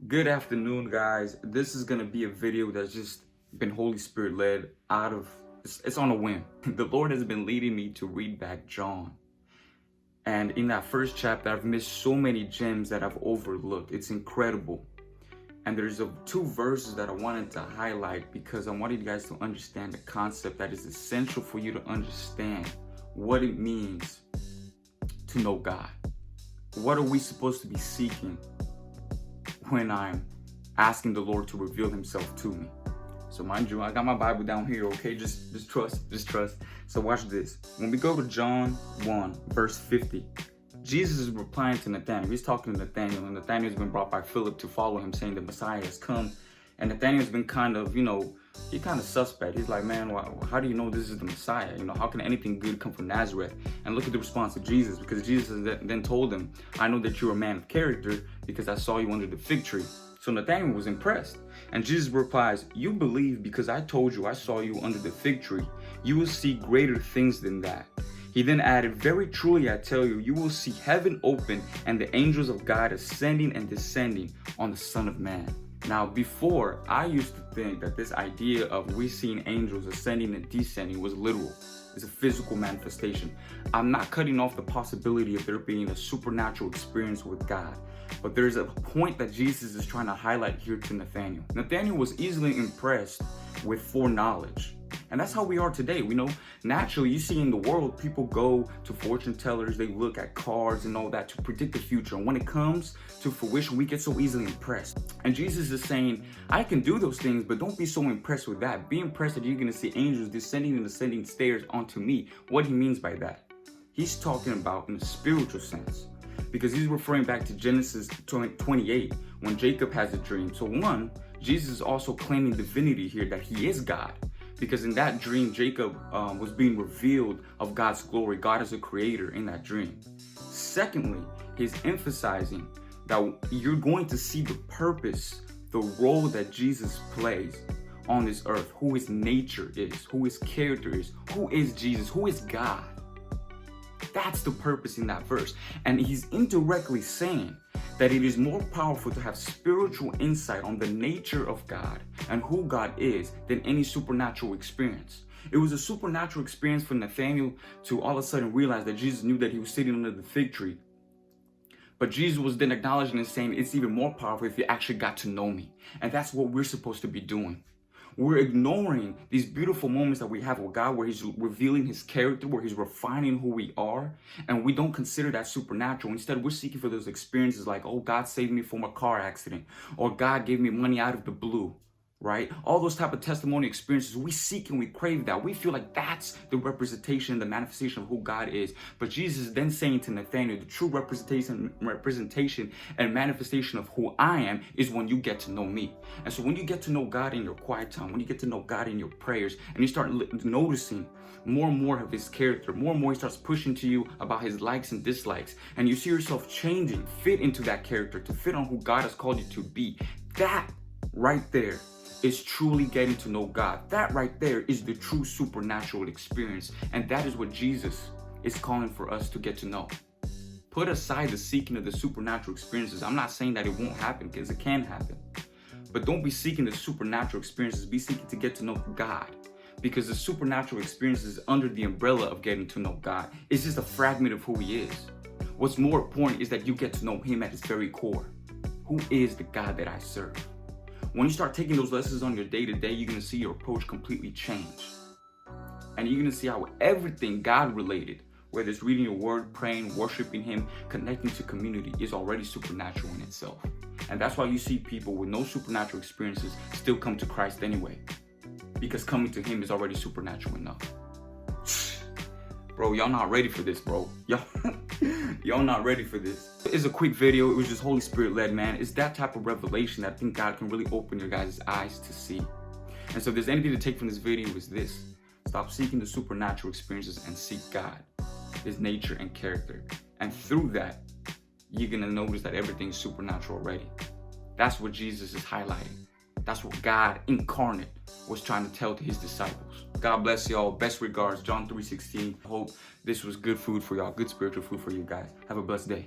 Good afternoon, guys. This is gonna be a video that's just been Holy Spirit led out of it's on a whim. The Lord has been leading me to read back John. And in that first chapter, I've missed so many gems that I've overlooked. It's incredible. And there's two verses that I wanted to highlight because I wanted you guys to understand the concept that is essential for you to understand what it means to know God. What are we supposed to be seeking when I'm asking the Lord to reveal himself to me? So mind you, I got my Bible down here, okay? Just trust. So watch this. When we go to John 1, verse 50, Jesus is replying to Nathanael. He's talking to Nathanael, and Nathanael's been brought by Philip to follow him, saying the Messiah has come. And Nathanael's been kind of, he's kind of suspect. He's like, man, how do you know this is the Messiah? How can anything good come from Nazareth? And look at the response of Jesus, because Jesus then told him, I know that you're a man of character because I saw you under the fig tree. So Nathanael was impressed. And Jesus replies, you believe because I told you I saw you under the fig tree. You will see greater things than that. He then added, very truly I tell you, you will see heaven open and the angels of God ascending and descending on the Son of Man. Now, before, I used to think that this idea of we seeing angels ascending and descending was literal. It's a physical manifestation. I'm not cutting off the possibility of there being a supernatural experience with God. But there's a point that Jesus is trying to highlight here to Nathanael. Nathanael was easily impressed with foreknowledge. And that's how we are today. Naturally, you see in the world, people go to fortune tellers, they look at cards and all that to predict the future. And when it comes to fruition, we get so easily impressed. And Jesus is saying, I can do those things, but don't be so impressed with that. Be impressed that you're going to see angels descending and ascending stairs onto me. What he means by that? He's talking about in a spiritual sense, because he's referring back to Genesis 28 when Jacob has a dream. So one, Jesus is also claiming divinity here, that he is God. Because in that dream, Jacob was being revealed of God's glory, God as a creator in that dream. Secondly, he's emphasizing that you're going to see the purpose, the role that Jesus plays on this earth, who his nature is, who his character is, who is Jesus, who is God. That's the purpose in that verse. And he's indirectly saying that it is more powerful to have spiritual insight on the nature of God and who God is than any supernatural experience. It was a supernatural experience for Nathanael to all of a sudden realize that Jesus knew that he was sitting under the fig tree. But Jesus was then acknowledging and saying it's even more powerful if you actually got to know me. And that's what we're supposed to be doing. We're ignoring these beautiful moments that we have with God, where he's revealing his character, where he's refining who we are, and we don't consider that supernatural. Instead, we're seeking for those experiences like, oh, God saved me from a car accident, or God gave me money out of the blue, right? All those type of testimony experiences, we seek and we crave that. We feel like that's the representation, the manifestation of who God is. But Jesus is then saying to Nathanael, the true representation and manifestation of who I am is when you get to know me. And so when you get to know God in your quiet time, when you get to know God in your prayers, and you start noticing more and more of his character, more and more he starts pushing to you about his likes and dislikes, and you see yourself changing, fit into that character, to fit on who God has called you to be, that right there is truly getting to know God. That right there is the true supernatural experience. And that is what Jesus is calling for us to get to know. Put aside the seeking of the supernatural experiences. I'm not saying that it won't happen, because it can happen. But don't be seeking the supernatural experiences. Be seeking to get to know God. Because the supernatural experience is under the umbrella of getting to know God. It's just a fragment of who he is. What's more important is that you get to know him at his very core. Who is the God that I serve? When you start taking those lessons on your day-to-day, you're going to see your approach completely change. And you're going to see how everything God-related, whether it's reading your word, praying, worshiping him, connecting to community, is already supernatural in itself. And that's why you see people with no supernatural experiences still come to Christ anyway. Because coming to him is already supernatural enough. Bro, y'all not ready for this, bro. Y'all not ready for this. It's a quick video. It was just Holy Spirit led, man. It's that type of revelation that I think God can really open your guys' eyes to see. And so if there's anything to take from this video, is this: stop seeking the supernatural experiences and seek God, his nature and character. And through that, you're gonna notice that everything's supernatural already. That's what Jesus is highlighting. That's what God incarnate was trying to tell to his disciples. God bless y'all. Best regards, John 3:16. I hope this was good food for y'all, good spiritual food for you guys. Have a blessed day.